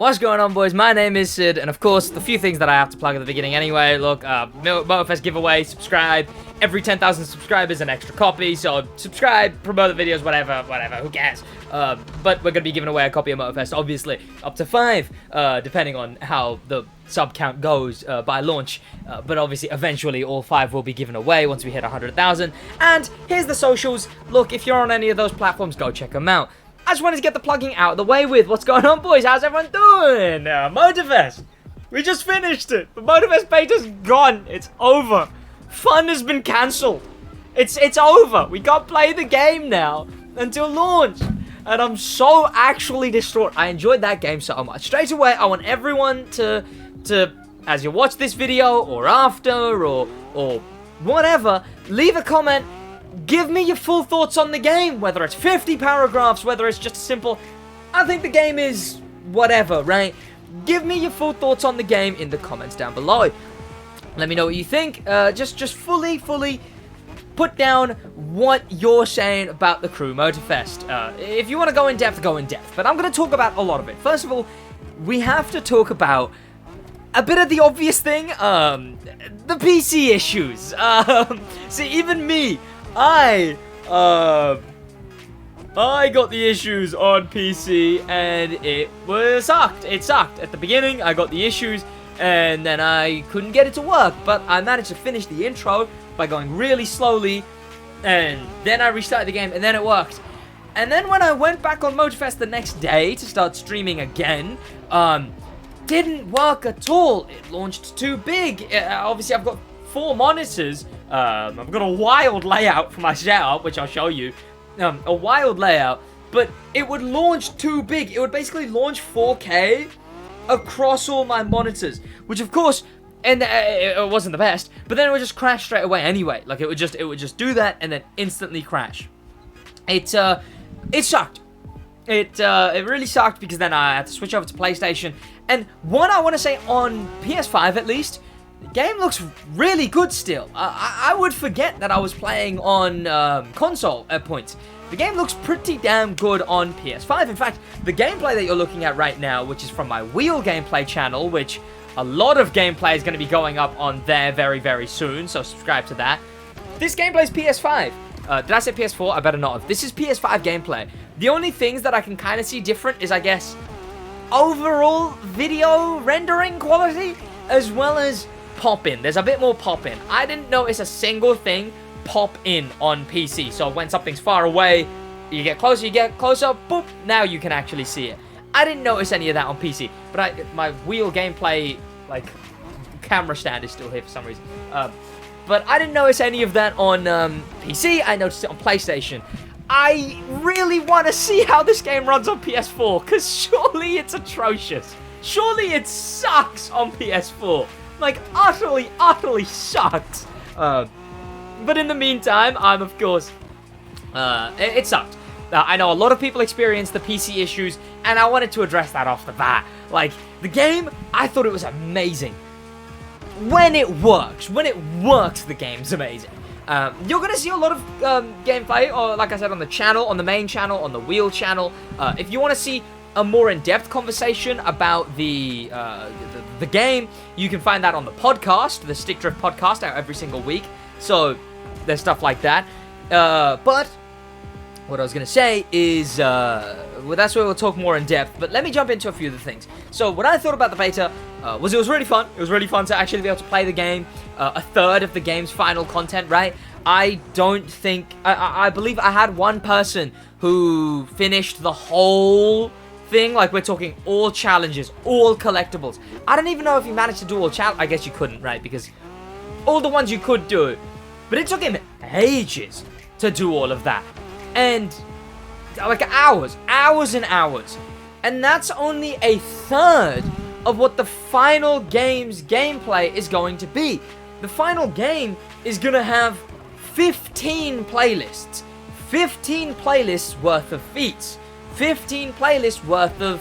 What's going on, boys? My name is Sid, and of course, the few things that I have to plug at the beginning anyway. Look, Motorfest giveaway, subscribe. Every 10,000 subscribers, an extra copy, so subscribe, promote the videos, whatever, who cares? But we're going to be giving away a copy of Motorfest, obviously, up to 5, depending on how the sub count goes by launch. But obviously, eventually, all 5 will be given away once we hit 100,000. And here's the socials. Look, if you're on any of those platforms, go check them out. I just wanted to get the plugging out of the way with. What's going on, boys? How's everyone doing? Motorfest. We just finished it. The Motorfest beta's gone. It's over. Fun has been cancelled. It's over. We can't play the game now until launch. And I'm so actually distraught. I enjoyed that game so much. Straight away, I want everyone to as you watch this video or after or whatever, leave a comment. Give me your full thoughts on the game, whether it's 50 paragraphs, whether it's just simple, I think the game is whatever, right? Give me your full thoughts on the game in the comments down below. Let me know what you think. Just fully put down what you're saying about the Crew Motorfest. If you want to go in depth, go in depth. But I'm going to talk about a lot of it. First of all, we have to talk about a bit of the obvious thing, the PC issues. See, even me, I got the issues on PC, and it sucked. It sucked. At the beginning, I got the issues, and then I couldn't get it to work, but I managed to finish the intro by going really slowly, and then I restarted the game, and then it worked. And then when I went back on Motorfest the next day to start streaming again, didn't work at all. It launched too big. Obviously, I've got 4 monitors. I've got a wild layout for my setup, which I'll show you. A wild layout, but it would launch too big. It would basically launch 4K across all my monitors, which of course, and it wasn't the best. But then it would just crash straight away anyway. Like it would just do that and then instantly crash. It sucked. It really sucked because then I had to switch over to PlayStation. And what I want to say on PS5 at least, the game looks really good still. I would forget that I was playing on console at points. The game looks pretty damn good on PS5. In fact, the gameplay that you're looking at right now, which is from my wheel gameplay channel, which a lot of gameplay is going to be going up on there very soon, so subscribe to that. This gameplay is PS5. Did I say PS4? I better not have. This is PS5 gameplay. The only things that I can kind of see different is, I guess, overall video rendering quality, as well as pop-in. There's a bit more pop-in. I didn't notice a single thing pop in on PC. So when something's far away, you get closer, boop, now you can actually see it. I didn't notice any of that on PC, but my wheel gameplay, like, camera stand is still here for some reason. But I didn't notice any of that on PC. I noticed it on PlayStation. I really want to see how this game runs on PS4, because surely it's atrocious. Surely it sucks on PS4. Like, utterly sucked. But in the meantime, I'm, of course, it sucked. I know a lot of people experienced the PC issues, and I wanted to address that off the bat. Like, the game, I thought it was amazing. When it works, the game's amazing. You're going to see a lot of gameplay, or like I said, on the channel, on the main channel, on the wheel channel. If you want to see a more in-depth conversation about the game, you can find that on the podcast, the Stick Drift podcast, out every single week. So there's stuff like that. But what I was going to say is, well, that's where we'll talk more in depth. But let me jump into a few of the things. So what I thought about the beta was it was really fun. It was really fun to actually be able to play the game. A third of the game's final content, right? I don't think, I believe I had one person who finished the whole thing. Like, we're talking all challenges, all collectibles. I don't even know if he managed to do all I guess you couldn't, right? Because all the ones you could do. But it took him ages to do all of that. And, like, hours and hours. And that's only a third of what the final game's gameplay is going to be. The final game is going to have 15 playlists. 15 playlists worth of feats. 15 playlists worth of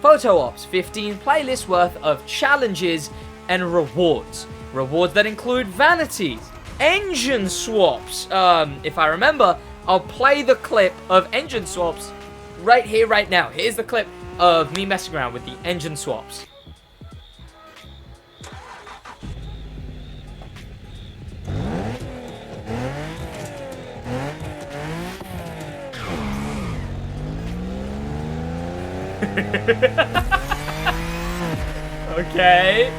photo ops. 15 playlists worth of challenges and rewards. Rewards that include vanities, engine swaps. If I remember, I'll play the clip of engine swaps right here, right now. Here's the clip of me messing around with the engine swaps. Okay.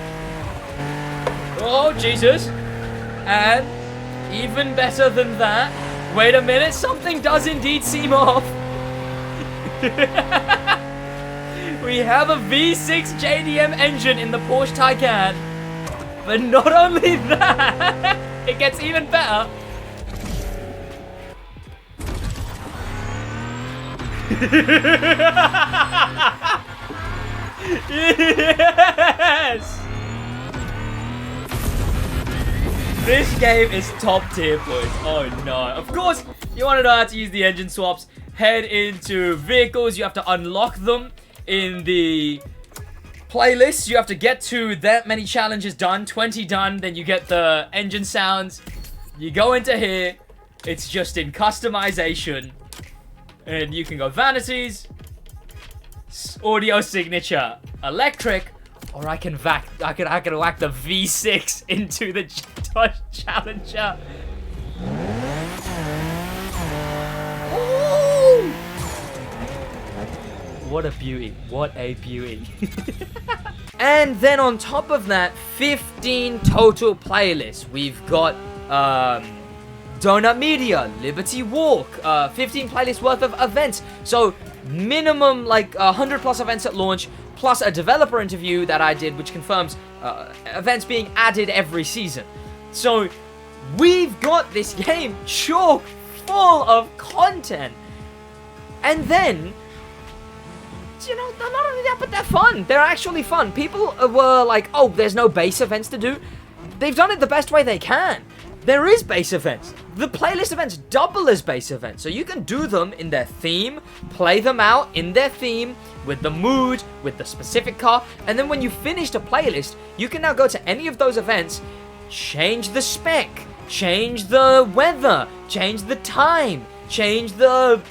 Oh, Jesus. And even better than that. Wait a minute. Something does indeed seem off. We have a V6 JDM engine in the Porsche Taycan. But not only that, it gets even better. Yes! This game is top tier, boys. Oh no. Of course, you want to know how to use the engine swaps. Head into vehicles. You have to unlock them in the playlist. You have to get to that many challenges done. 20 done. Then you get the engine sounds. You go into here. It's just in customization. And you can go vanities, audio signature, electric, or I can whack the V6 into the Dodge Challenger. Ooh! What a beauty. What a beauty. And then on top of that, 15 total playlists. We've got Donut Media, Liberty Walk, 15 playlists worth of events. So minimum like 100 plus events at launch, plus a developer interview that I did, which confirms events being added every season. So we've got this game chock full of content. And then, you know, not only that, but they're fun. They're actually fun. People were like, oh, there's no base events to do. They've done it the best way they can. There is base events. The playlist events double as base events. So you can do them in their theme, play them out in their theme, with the mood, with the specific car. And then when you finish the playlist, you can now go to any of those events, change the spec, change the weather, change the time, change the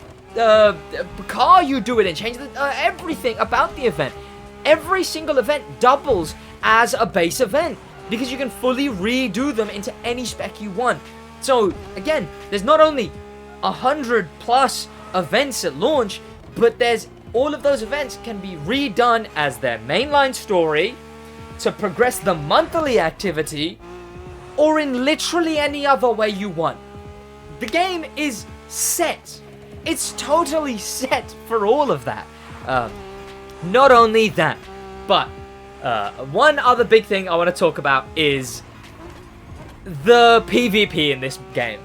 car you do it in, change the, everything about the event. Every single event doubles as a base event, because you can fully redo them into any spec you want. So, again, there's not only 100 plus events at launch, but there's all of those events can be redone as their mainline story to progress the monthly activity, or in literally any other way you want. The game is set. It's totally set for all of that. Not only that, but one other big thing I want to talk about is the PvP in this game.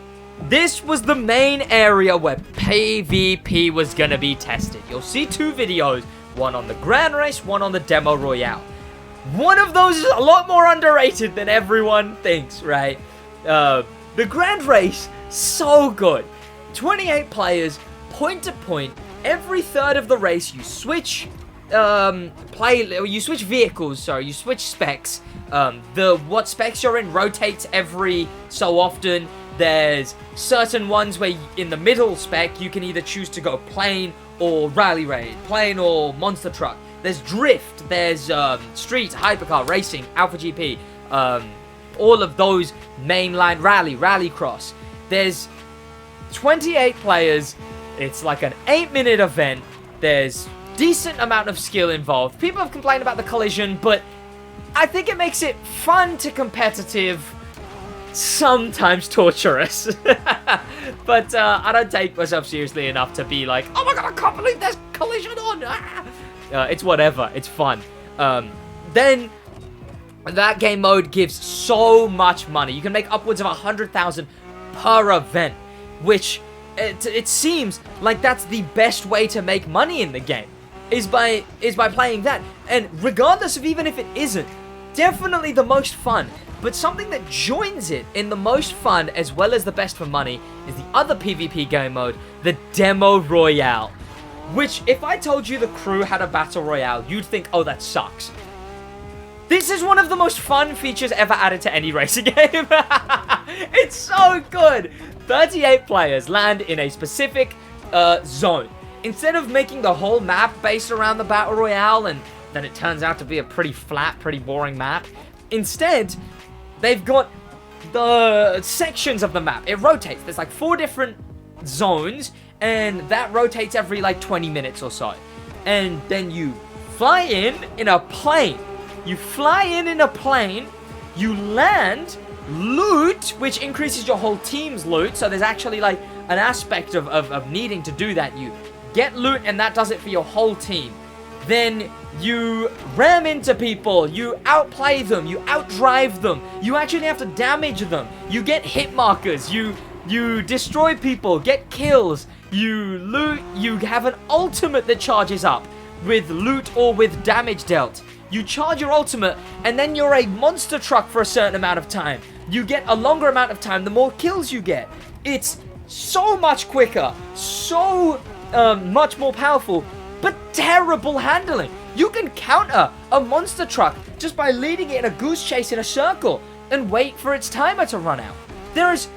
This was the main area where PvP was going to be tested. You'll see two videos, one on the Grand Race, one on the Demo Royale. One of those is a lot more underrated than everyone thinks, right? The Grand Race, so good. 28 players, point to point. Every third of the race, you switch you switch vehicles, sorry, you switch specs. What specs you're in rotates every so often. There's certain ones where in the middle spec you can either choose to go plane or rally raid, plane or monster truck. There's drift, there's street, hypercar, racing, Alpha GP, all of those mainline rally cross. There's 28 players. It's like an 8-minute event. There's decent amount of skill involved. People have complained about the collision, but I think it makes it fun to competitive, sometimes torturous. But I don't take myself seriously enough to be like, oh my god, I can't believe there's collision on. It's whatever, it's fun. Then that game mode gives so much money. You can make upwards of 100,000 per event, which it seems like that's the best way to make money in the game. Is by playing that. And regardless of even if it isn't, definitely the most fun. But something that joins it in the most fun as well as the best for money is the other PvP game mode, the Demo Royale. Which, if I told you the crew had a Battle Royale, you'd think, oh, that sucks. This is one of the most fun features ever added to any racing game. It's so good. 38 players land in a specific zone. instead of making the whole map based around the Battle Royale, and then it turns out to be a pretty flat, pretty boring map, instead, they've got the sections of the map. It rotates. There's like 4 different zones, and that rotates every like 20 minutes or so. And then you fly in a plane. You fly in a plane, you land, loot, which increases your whole team's loot, so there's actually like an aspect of needing to do that. You get loot, and that does it for your whole team. Then you ram into people, you outplay them, you outdrive them, you actually have to damage them, you get hit markers, you destroy people, get kills, you loot, you have an ultimate that charges up with loot or with damage dealt. You charge your ultimate, and then you're a monster truck for a certain amount of time. You get a longer amount of time the more kills you get. It's so much quicker, so much more powerful, but terrible handling. You can counter a monster truck just by leading it in a goose chase in a circle and wait for its timer to run out. There is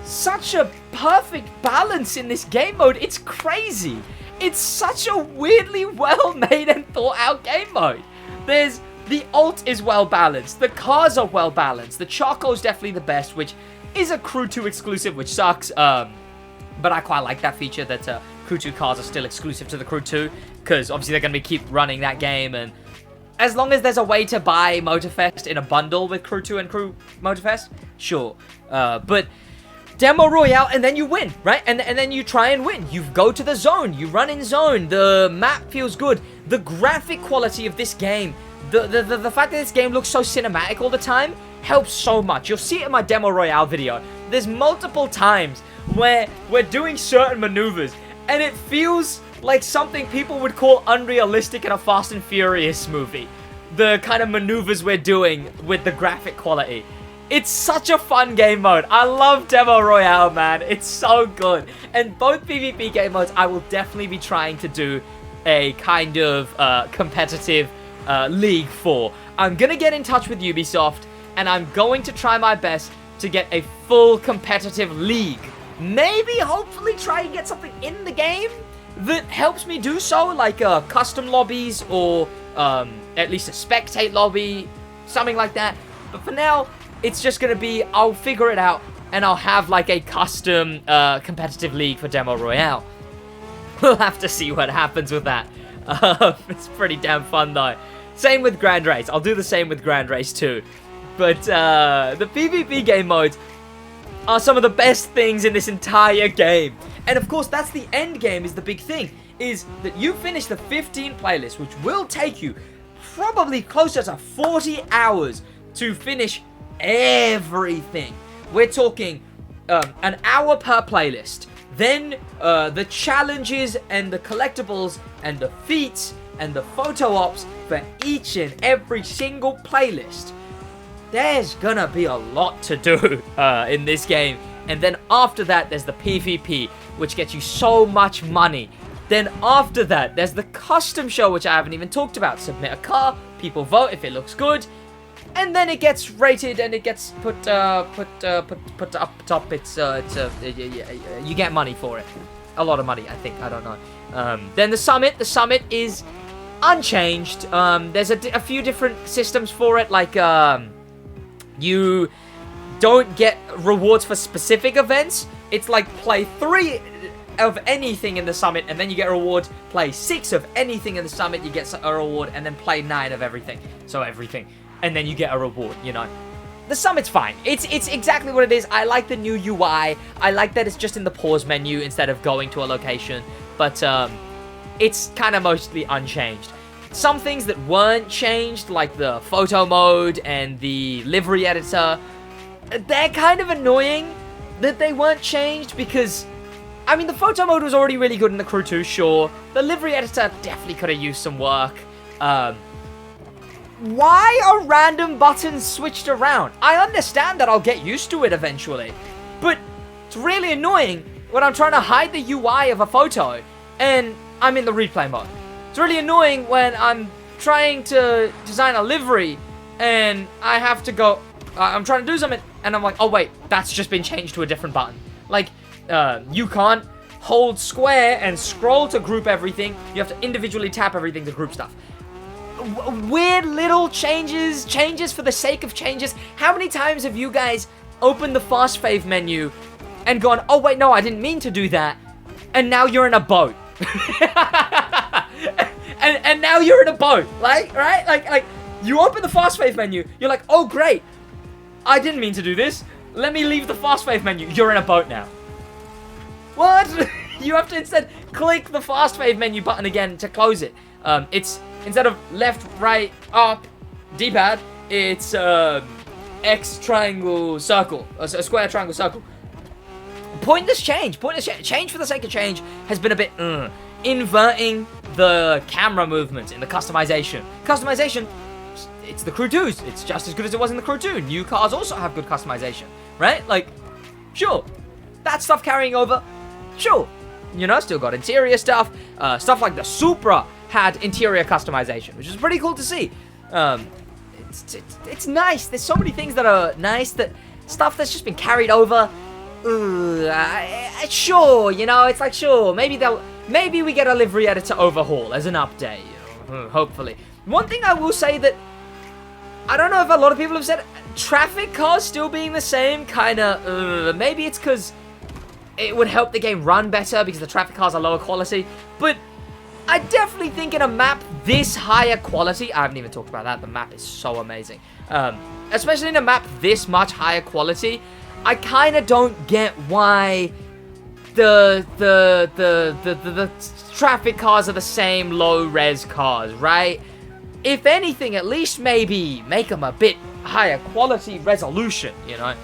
such a perfect balance in this game mode. It's crazy. It's such a weirdly well-made and thought-out game mode. There's the ult is well balanced, the cars are well balanced, the charcoal is definitely the best, which is a Crew 2 exclusive, which sucks. But I quite like that feature that Crew 2 cars are still exclusive to the Crew 2, because obviously they're going to keep running that game, and as long as there's a way to buy Motorfest in a bundle with Crew 2 and Crew Motorfest, sure. But Demo Royale, and then you win, right? And then you try and win. You go to the zone, you run in zone, the map feels good. The graphic quality of this game, the fact that this game looks so cinematic all the time, helps so much. You'll see it in my Demo Royale video. There's multiple times where we're doing certain maneuvers, and it feels like something people would call unrealistic in a Fast and Furious movie. The kind of maneuvers we're doing with the graphic quality. It's such a fun game mode. I love Demo Royale, man. It's so good. And both PvP game modes, I will definitely be trying to do a kind of competitive league for. I'm going to get in touch with Ubisoft, and I'm going to try my best to get a full competitive league. Maybe, hopefully, try and get something in the game that helps me do so, like custom lobbies or at least a spectate lobby, something like that. But for now, it's just going to be, I'll figure it out, and I'll have like a custom competitive league for Demo Royale. We'll have to see what happens with that. It's pretty damn fun though. Same with Grand Race. I'll do the same with Grand Race too. But the PvP game modes are some of the best things in this entire game. And of course, that's the end game, is the big thing, is that you finish the 15 playlist, which will take you probably closer to 40 hours to finish everything. We're talking an hour per playlist. Then the challenges and the collectibles and the feats and the photo ops for each and every single playlist. There's gonna be a lot to do in this game. And then after that, there's the PvP, which gets you so much money. Then after that, there's the custom show, which I haven't even talked about. Submit a car, people vote if it looks good, and then it gets rated and it gets put up top. You get money for it, a lot of money, I think. I don't know. Then the summit. The summit is unchanged. There's a few different systems for it, like you don't get rewards for specific events. It's like play 3 of anything in the summit, and then you get a reward. Play 6 of anything in the summit, you get a reward, and then play 9 of everything. So everything. And then you get a reward, you know. The summit's fine. It's exactly what it is. I like the new UI. I like that it's just in the pause menu instead of going to a location. But it's kind of mostly unchanged. Some things that weren't changed, like the photo mode and the livery editor, they're kind of annoying that they weren't changed, because I mean, the photo mode was already really good in the Crew 2, sure. The livery editor definitely could have used some work. Why are random buttons switched around? I understand that I'll get used to it eventually, but it's really annoying when I'm trying to hide the UI of a photo and I'm in the replay mode. It's really annoying when I'm trying to design a livery and I have to go, I'm trying to do something and I'm like, oh wait, that's just been changed to a different button. Like, you can't hold square and scroll to group everything. You have to individually tap everything to group stuff. Weird little changes for the sake of changes. How many times have you guys opened the fast fave menu and gone, oh wait, no, I didn't mean to do that, and now you're in a boat? and now you're in a boat, right? Like you open the fast fave menu, you're like, oh great, I didn't mean to do this. Let me leave the fast fave menu. You're in a boat now. What? You have to instead click the fast fave menu button again to close it. It's instead of left, right, up, D-pad, it's X triangle circle, a square triangle circle. Pointless change for the sake of change has been a bit inverting the camera movement in the customization. It's the Crew 2s. It's just as good as it was in the Crew 2. New cars also have good customization, right? Like, sure, that stuff carrying over, sure. You know, still got interior stuff. Stuff like the Supra had interior customization, which is pretty cool to see. It's nice. There's so many things that are nice, that stuff that's just been carried over. Sure, you know, it's like, sure, maybe we get a livery editor overhaul as an update, you know, hopefully. One thing I will say that I don't know if a lot of people have said, traffic cars still being the same, kinda, maybe it's because it would help the game run better because the traffic cars are lower quality, but I definitely think in a map this higher quality, I haven't even talked about that, the map is so amazing, especially in a map this much higher quality, I kinda don't get why the traffic cars are the same low-res cars, right? If anything, at least maybe make them a bit higher quality resolution, you know?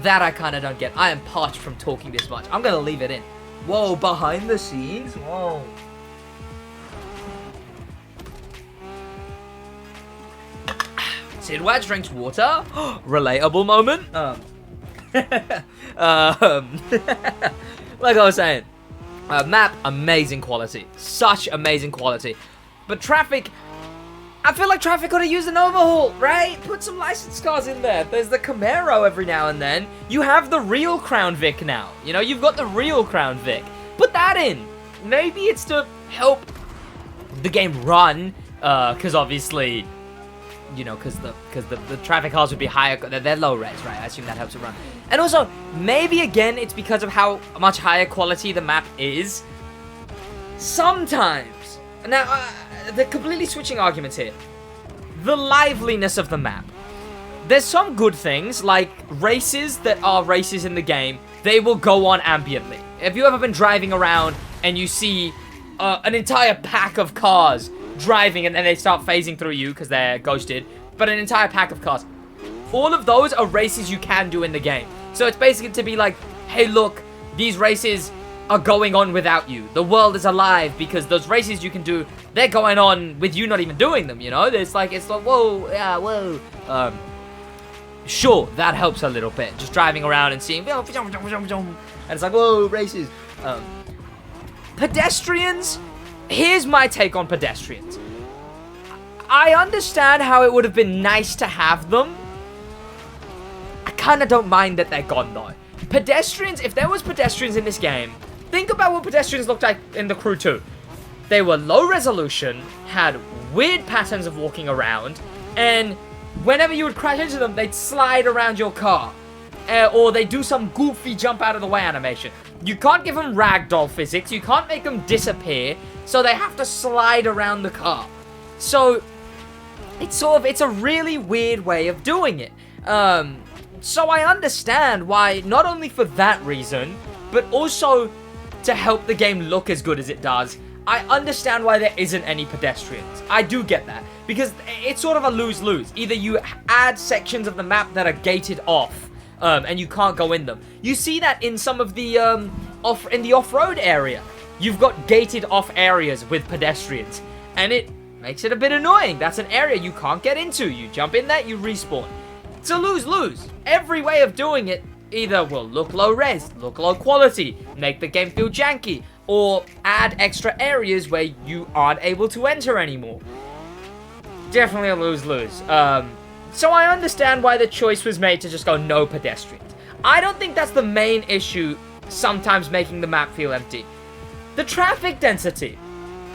That I kind of don't get. I am parched from talking this much. I'm going to leave it in. Whoa, behind the scenes? Whoa. SidWaj drinks water. Relatable moment. Like I was saying, map, amazing quality. Such amazing quality. But traffic, I feel like traffic could have used an overhaul, right? Put some licensed cars in there. There's the Camaro every now and then. You have the real Crown Vic now. You know, you've got the real Crown Vic. Put that in. Maybe it's to help the game run, because obviously, you know, because the traffic cars would be higher. They're low res, right? I assume that helps it run. And also, maybe again, it's because of how much higher quality the map is. Sometimes. Now, they're completely switching arguments here. The liveliness of the map. There's some good things, like races that are races in the game. They will go on ambiently. Have you ever been driving around and you see an entire pack of cars driving and then they start phasing through you because they're ghosted, but an entire pack of cars? All of those are races you can do in the game. So it's basically to be like, hey, look, these races are going on without you. The world is alive because those races you can do, they're going on with you not even doing them, you know? It's like, whoa, yeah, whoa. Sure, that helps a little bit. Just driving around and seeing, and it's like, whoa, races. Pedestrians, here's my take on pedestrians. I understand how it would have been nice to have them. I kind of don't mind that they're gone, though. Pedestrians, if there was pedestrians in this game, think about what pedestrians looked like in the Crew 2. They were low resolution, had weird patterns of walking around, and whenever you would crash into them, they'd slide around your car. Or they do some goofy jump out of the way animation. You can't give them ragdoll physics, you can't make them disappear, so they have to slide around the car. So, it's a really weird way of doing it. So I understand why, not only for that reason, but also to help the game look as good as it does, I understand why there isn't any pedestrians. I do get that, because it's sort of a lose-lose. Either you add sections of the map that are gated off, and you can't go in them. You see that in some of the, in the off-road area. You've got gated off areas with pedestrians, and it makes it a bit annoying. That's an area you can't get into. You jump in that, you respawn. It's a lose-lose. Every way of doing it either will look low-res, look low quality, make the game feel janky, or add extra areas where you aren't able to enter anymore. Definitely a lose-lose. So I understand why the choice was made to just go no pedestrians. I don't think that's the main issue sometimes making the map feel empty. The traffic density.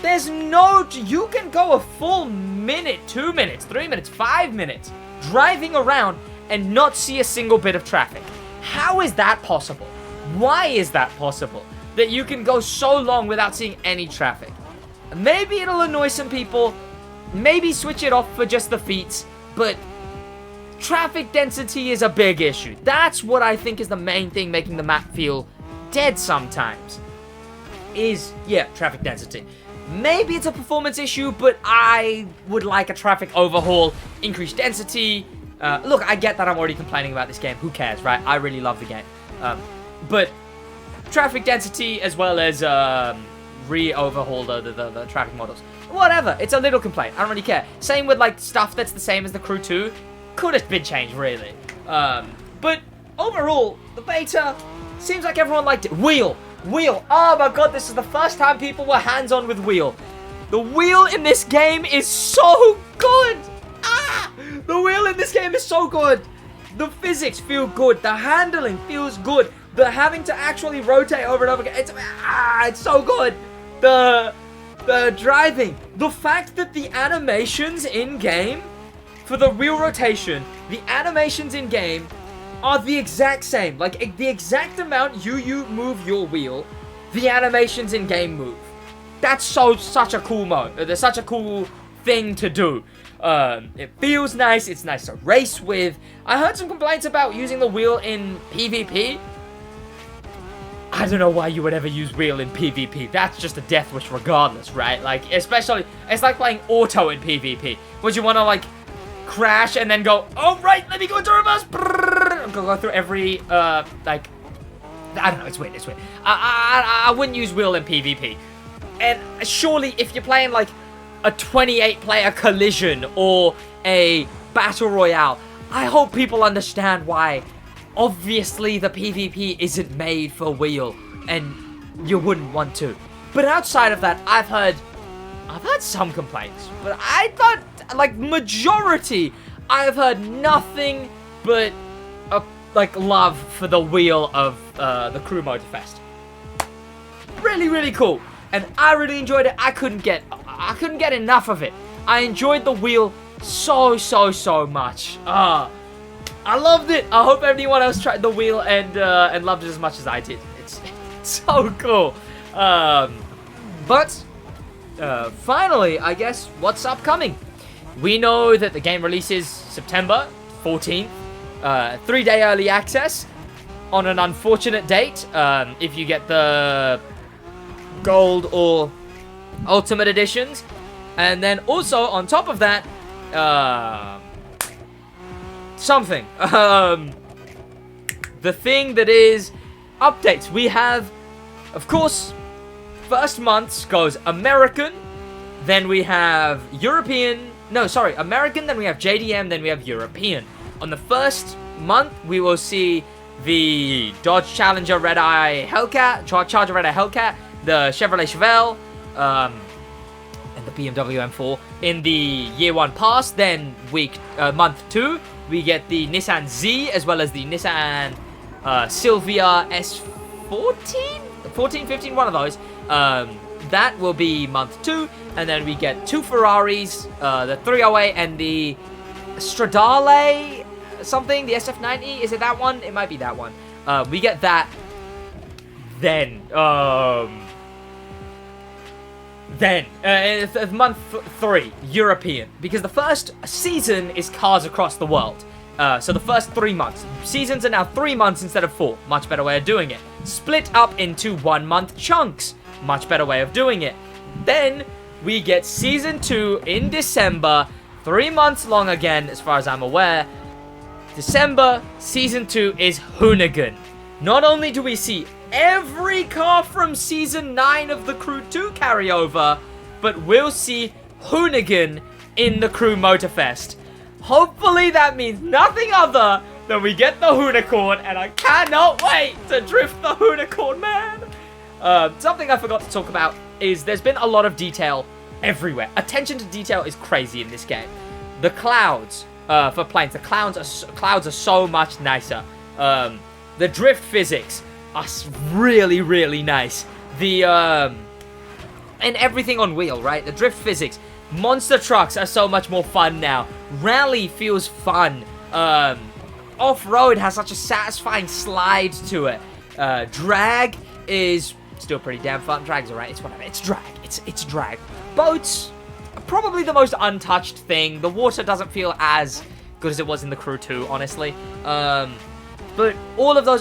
There's no... You can go a full minute, 2 minutes, 3 minutes, 5 minutes driving around and not see a single bit of traffic. How is that possible? Why is that possible? That you can go so long without seeing any traffic. Maybe it'll annoy some people. Maybe switch it off for just the feats. But traffic density is a big issue. That's what I think is the main thing making the map feel dead sometimes. Yeah, traffic density. Maybe it's a performance issue, but I would like a traffic overhaul, increased density. Look, I get that I'm already complaining about this game. Who cares, right? I really love the game. But traffic density as well as re-overhaul the traffic models. Whatever, it's a little complaint. I don't really care. Same with like stuff that's the same as the Crew 2. Could have been changed, really. But overall, the beta seems like everyone liked it. Wheel. Oh my god, this is the first time people were hands-on with wheel. The wheel in this game is so good. The wheel in this game is so good. The physics feel good. The handling feels good. The having to actually rotate over and over again. It's so good. The driving. The fact that the animations in-game for the wheel rotation, the animations in-game are the exact same. Like, the exact amount you move your wheel, the animations in-game move. That's such a cool mode. There's such a cool thing to do. It feels nice. It's nice to race with. I heard some complaints about using the wheel in PvP. I don't know why you would ever use wheel in PvP. That's just a death wish regardless, right? Like, especially, it's like playing auto in PvP. Would you want to, like, crash and then go, oh, right, let me go into reverse. Go through every, like, I don't know, it's weird. I wouldn't use wheel in PvP. And surely if you're playing, like, a 28-player collision or a battle royale, I hope people understand why. Obviously, the PvP isn't made for wheel, and you wouldn't want to. But outside of that, I've heard some complaints, but I thought, like, majority, I've heard nothing but, like, love for the wheel of the Crew Motorfest. Really, really cool, and I really enjoyed it. I couldn't get enough of it. I enjoyed the wheel so much. I loved it. I hope everyone else tried the wheel and loved it as much as I did. It's so cool. But finally, I guess, what's upcoming? We know that the game releases September 14th. 3-day early access on an unfortunate date. If you get the gold or ultimate editions. And then also, on top of that, something. The thing that is updates. We have, of course, first month goes American, then we have European, American, then we have JDM, then we have European. On the first month, we will see the Dodge Challenger Red-Eye Hellcat, Charger Red-Eye Hellcat, the Chevrolet Chevelle, and the BMW M4 in the year 1 pass. Then month 2, we get the Nissan Z as well as the Nissan Silvia S14? 14, 15, one of those. That will be month 2. And then we get 2 Ferraris, the 308 and the Stradale something, the SF90. Is it that one? It might be that one. We get that. Then month 3, European, because the first season is Cars Across the World. So the first 3 months. Seasons are now 3 months instead of 4. Much better way of doing it. Split up into 1-month chunks. Much better way of doing it. Then we get Season 2 in December. 3 months long again, as far as I'm aware. December, Season 2 is Hoonigan. Not only do we see every car from Season 9 of the Crew 2 carryover, but we'll see Hoonigan in the Crew Motorfest. Hopefully that means nothing other than we get the Hoonicorn, and I cannot wait to drift the Hoonicorn, man! Something I forgot to talk about is there's been a lot of detail everywhere. Attention to detail is crazy in this game. The clouds for planes, the clouds are so much nicer. The drift physics are really, really nice. The, and everything on wheel, right? The drift physics. Monster trucks are so much more fun now. Rally feels fun. Off-road has such a satisfying slide to it. Drag is still pretty damn fun. Drag's alright. It's whatever. It's drag. It's drag. Boats are probably the most untouched thing. The water doesn't feel as good as it was in the Crew 2, honestly. But all of those...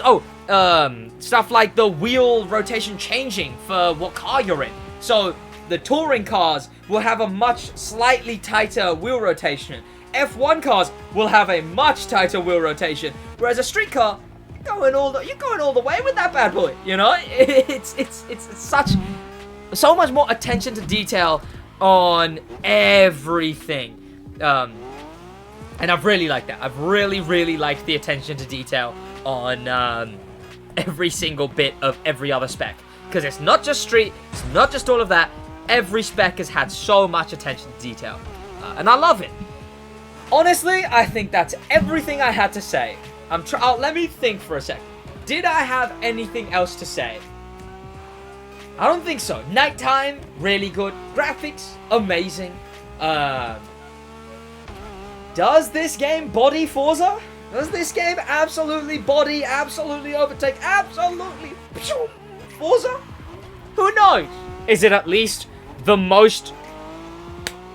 stuff like the wheel rotation changing for what car you're in. So the touring cars will have a much slightly tighter wheel rotation. F1 cars will have a much tighter wheel rotation, whereas a street car, you're going all the way with that bad boy. You know, it's so much more attention to detail on everything, and I've really liked that. I've really liked the attention to detail on every single bit of every other spec, because it's not just street, it's not just all of that. Every spec has had so much attention to detail, and I love it. Honestly, I think that's everything I had to say. Let me think for a sec. Did I have anything else to say? I don't think so. Nighttime, really good. Graphics, amazing. Does this game body Forza? Does this game absolutely body, absolutely overtake, absolutely Forza? Who knows? Is it at least the most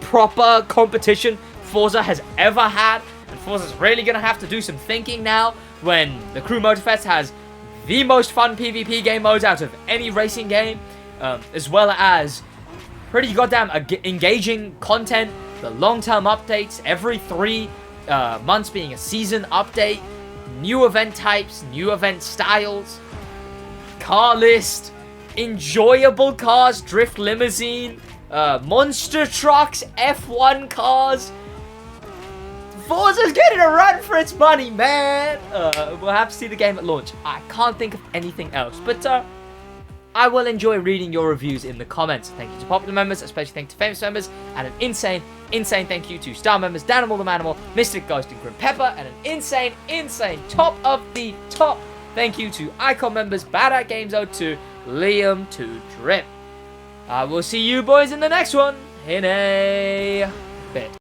proper competition Forza has ever had? And Forza's really going to have to do some thinking now when the Crew Motorfest has the most fun PvP game modes out of any racing game, as well as pretty goddamn engaging content, the long-term updates, every 3 months being a season update, new event types, new event styles, car list, enjoyable cars, drift limousine, monster trucks, F1 cars. Forza's getting a run for its money, man. We'll have to see the game at launch. I can't think of anything else, but I will enjoy reading your reviews in the comments. Thank you to popular members, especially thank you to famous members, and an insane thank you to star members, Danimal the Manimal, Mystic Ghost, and Grim Pepper, and an insane top of the top thank you to Icon members, Bad at Games 02, Liam to Drip. I will see you boys in the next one in a bit.